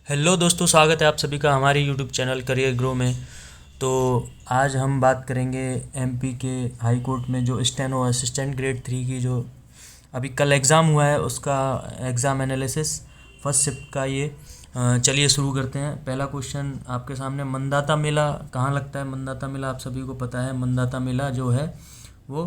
Hello दोस्तों, स्वागत है आप सभी का हमारे यूट्यूब चैनल करियर ग्रो में। तो आज हम बात करेंगे एमपी के हाई कोर्ट में जो स्टेनो असिस्टेंट ग्रेड 3 की जो अभी कल एग्ज़ाम हुआ है उसका एग्ज़ाम एनालिसिस फर्स्ट शिफ्ट का ये। चलिए शुरू करते हैं। पहला क्वेश्चन आपके सामने, मनदाता मेला कहाँ लगता है? मनदाता मेला आप सभी को पता है, मनदाता मेला जो है वो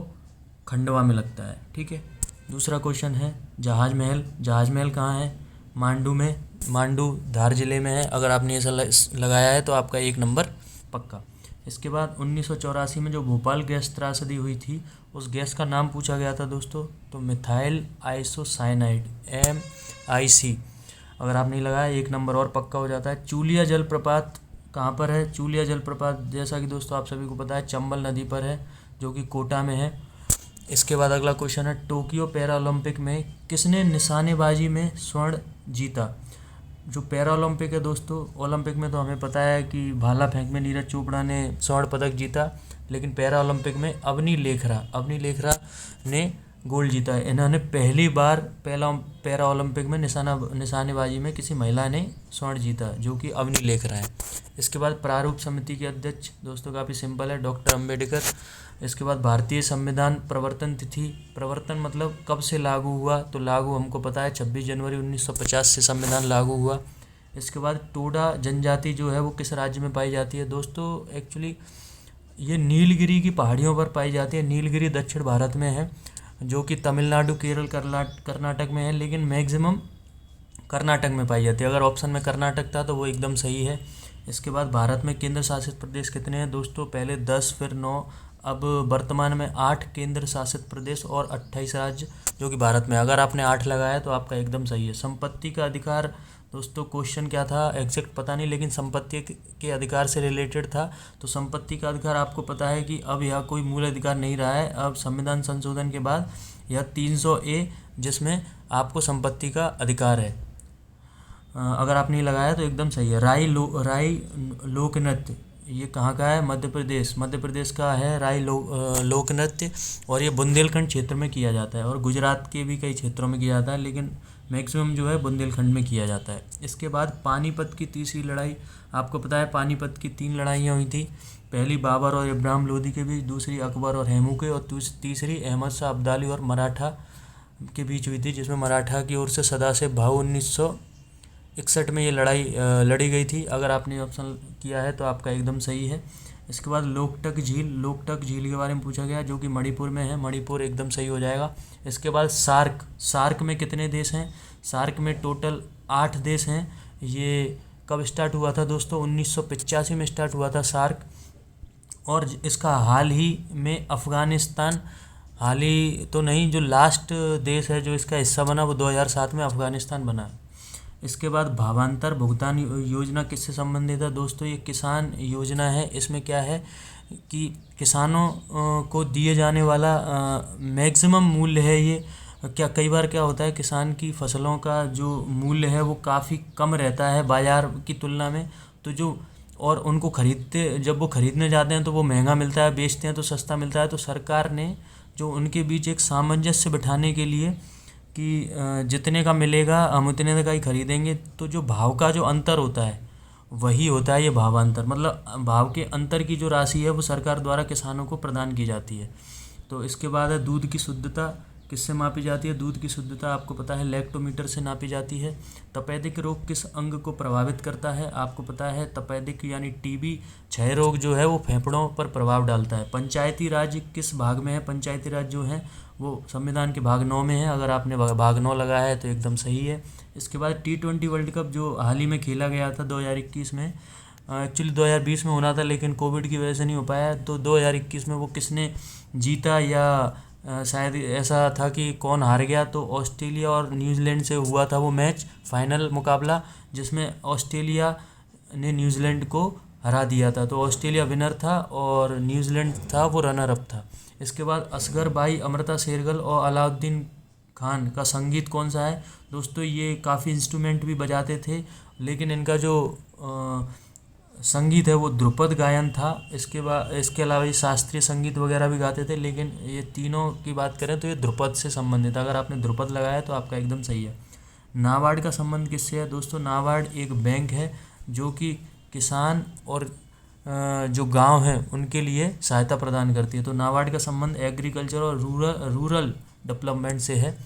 खंडवा में लगता है, ठीक है। दूसरा क्वेश्चन है, जहाज महल, जहाज महल कहाँ है? मांडू में, मांडू धार जिले में है। अगर आपने ऐसा लगाया है तो आपका 1 नंबर पक्का। इसके बाद 1984 में जो भोपाल गैस त्रासदी हुई थी उस गैस का नाम पूछा गया था दोस्तों, तो मिथाइल आइसोसाइनाइड, MIC। अगर आप नहीं लगाया 1 नंबर और पक्का हो जाता है। चूलिया जलप्रपात कहाँ पर है? चूलिया जलप्रपात जैसा कि दोस्तों आप सभी को पता है चंबल नदी पर है, जो कि कोटा में है। इसके बाद अगला क्वेश्चन है, टोक्यो पैरा ओलंपिक में किसने निशानेबाजी में स्वर्ण जीता? जो पैरा ओलंपिक है दोस्तों, ओलंपिक में तो हमें पता है कि भाला फेंक में नीरज चोपड़ा ने स्वर्ण पदक जीता, लेकिन पैरा ओलंपिक में अवनी लेखरा ने गोल्ड जीता है। इन्होंने पहली बार पहला पैरा ओलंपिक में निशानेबाजी में किसी महिला ने स्वर्ण जीता, जो कि अवनी लेखरा है। इसके बाद प्रारूप समिति के अध्यक्ष दोस्तों काफ़ी सिंपल है, डॉक्टर अंबेडकर। इसके बाद भारतीय संविधान प्रवर्तन तिथि, प्रवर्तन मतलब कब से लागू हुआ, तो लागू हमको पता है 26 जनवरी 1950 से संविधान लागू हुआ। इसके बाद टोडा जनजाति जो है वो किस राज्य में पाई जाती है? दोस्तों एक्चुअली ये नीलगिरी की पहाड़ियों पर पाई जाती है। नीलगिरी दक्षिण भारत में है, जो कि तमिलनाडु, केरल, कर्नाटक में है, लेकिन मैक्सिमम कर्नाटक में पाई जाती है। अगर ऑप्शन में कर्नाटक था तो वो एकदम सही है। इसके बाद भारत में केंद्र शासित प्रदेश कितने हैं दोस्तों? पहले 10, फिर 9, अब वर्तमान में 8 केंद्र शासित प्रदेश और 28 राज्य, जो कि भारत में। अगर आपने 8 लगाया तो आपका एकदम सही है। संपत्ति का अधिकार दोस्तों, क्वेश्चन क्या था एग्जैक्ट पता नहीं, लेकिन संपत्ति के अधिकार से रिलेटेड था। तो संपत्ति का अधिकार आपको पता है कि अब यह कोई मूल अधिकार नहीं रहा है। अब संविधान संशोधन के बाद यह 300A, जिसमें आपको संपत्ति का अधिकार है। अगर आपने लगाया तो एकदम सही है। राई लोक नृत्य ये कहाँ का है? मध्य प्रदेश का है राई लोक नृत्य, और ये बुंदेलखंड क्षेत्र में किया जाता है, और गुजरात के भी कई क्षेत्रों में किया जाता है, लेकिन मैक्सिमम जो है बुंदेलखंड में किया जाता है। इसके बाद पानीपत की तीसरी लड़ाई, आपको पता है पानीपत की 3 लड़ाइयाँ हुई थी। पहली बाबर और इब्राहिम लोदी के बीच, दूसरी अकबर और हैमू के, और तीसरी अहमद शाह अब्दाली और मराठा के बीच हुई थी, जिसमें मराठा की ओर से सदाशिव भाऊ 1961 में ये लड़ाई लड़ी गई थी। अगर आपने ऑप्शन किया है तो आपका एकदम सही है। इसके बाद लोकटक झील के बारे में पूछा गया, जो कि मणिपुर में है, मणिपुर एकदम सही हो जाएगा। इसके बाद सार्क में कितने देश हैं? सार्क में टोटल 8 देश हैं। ये कब स्टार्ट हुआ था दोस्तों? 1985 में स्टार्ट हुआ था सार्क, और इसका हाल ही में अफ़गानिस्तान, हाल ही तो नहीं, जो लास्ट देश है जो इसका हिस्सा बना वो 2007 में अफ़गानिस्तान बना। इसके बाद भावांतर भुगतान योजना किससे संबंधित है दोस्तों? ये किसान योजना है। इसमें क्या है कि किसानों को दिए जाने वाला मैक्सिमम मूल्य है ये। क्या कई बार क्या होता है, किसान की फसलों का जो मूल्य है वो काफ़ी कम रहता है बाज़ार की तुलना में, तो जो और उनको जब वो खरीदने जाते हैं तो वो महंगा मिलता है, बेचते हैं तो सस्ता मिलता है। तो सरकार ने जो उनके बीच एक सामंजस्य बिठाने के लिए कि जितने का मिलेगा हम उतने का ही खरीदेंगे, तो जो भाव का जो अंतर होता है वही होता है ये भावांतर, मतलब भाव के अंतर की जो राशि है वो सरकार द्वारा किसानों को प्रदान की जाती है। तो इसके बाद है दूध की शुद्धता किससे मापी जाती है? दूध की शुद्धता आपको पता है लैक्टोमीटर से नापी जाती है। तपेदिक रोग किस अंग को प्रभावित करता है? आपको पता है तपेदिक यानी TB, क्षय रोग जो है वो फेफड़ों पर प्रभाव डालता है। पंचायती राज किस भाग में है? पंचायती राज जो है वो संविधान के भाग 9 में है। अगर आपने भाग 9 लगाया है तो एकदम सही है। इसके बाद T20 वर्ल्ड कप जो हाल ही में खेला गया था 2021 में, एक्चुअली 2020 में होना था लेकिन कोविड की वजह से नहीं हो पाया, तो 2021 में वो किसने जीता, या शायद ऐसा था कि कौन हार गया, तो ऑस्ट्रेलिया और न्यूजीलैंड से हुआ था वो मैच, फाइनल मुकाबला, जिसमें ऑस्ट्रेलिया ने न्यूजीलैंड को हरा दिया था। तो ऑस्ट्रेलिया विनर था और न्यूजीलैंड था वो रनर अप था। इसके बाद असगर भाई, अमृता शेरगिल और अलाउद्दीन खान का संगीत कौन सा है दोस्तों? ये काफ़ी इंस्ट्रूमेंट भी बजाते थे, लेकिन इनका जो संगीत है वो ध्रुपद गायन था। इसके अलावा ये शास्त्रीय संगीत वगैरह भी गाते थे, लेकिन ये तीनों की बात करें तो ये ध्रुपद से संबंधित है। अगर आपने ध्रुपद लगाया तो आपका एकदम सही है। नाबार्ड का संबंध किससे है दोस्तों? नाबार्ड एक बैंक है जो कि किसान और जो गांव हैं उनके लिए सहायता प्रदान करती है। तो नाबार्ड का संबंध एग्रीकल्चर और रूरल डेवलपमेंट से है।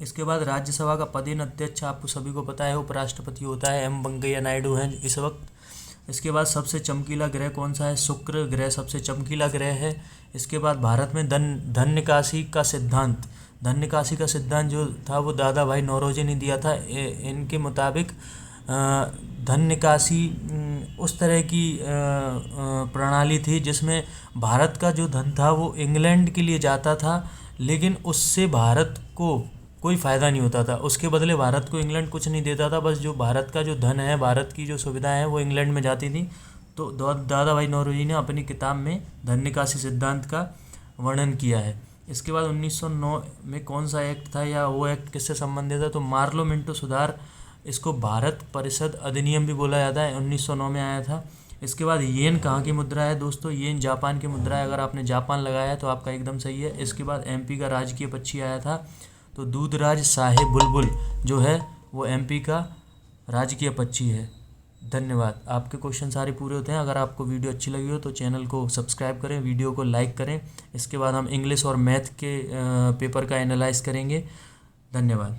इसके बाद राज्यसभा का पदेन अध्यक्ष आपको सभी को पता है उपराष्ट्रपति होता है, एम वेंकैया नायडू हैं इस वक्त। इसके बाद सबसे चमकीला ग्रह कौन सा है? शुक्र ग्रह सबसे चमकीला ग्रह है। इसके बाद भारत में धन निकासी का सिद्धांत जो था वो दादा भाई नौरोजी ने दिया था। इनके मुताबिक धन निकासी उस तरह की प्रणाली थी जिसमें भारत का जो धन था वो इंग्लैंड के लिए जाता था, लेकिन उससे भारत को कोई फ़ायदा नहीं होता था। उसके बदले भारत को इंग्लैंड कुछ नहीं देता था, बस जो भारत का जो धन है, भारत की जो सुविधाएं हैं वो इंग्लैंड में जाती थी। तो दादा भाई नौरोजी ने अपनी किताब में धन निकासी सिद्धांत का वर्णन किया है। इसके बाद 1909 में कौन सा एक्ट था या वो एक्ट किससे संबंधित है? तो मार्लो मिंटो सुधार, इसको भारत परिषद अधिनियम भी बोला जाता है, 1909 में आया था। इसके बाद येन कहाँ की मुद्रा है दोस्तों? येन जापान की मुद्रा है। अगर आपने जापान लगाया है तो आपका एकदम सही है। इसके बाद एमपी का राजकीय पक्षी आया था, तो दूधराज शाही बुलबुल जो है वो एमपी का राजकीय पक्षी है। धन्यवाद। आपके क्वेश्चन सारे पूरे होते हैं। अगर आपको वीडियो अच्छी लगी हो तो चैनल को सब्सक्राइब करें, वीडियो को लाइक करें। इसके बाद हम इंग्लिश और मैथ के पेपर का एनालाइज करेंगे। धन्यवाद।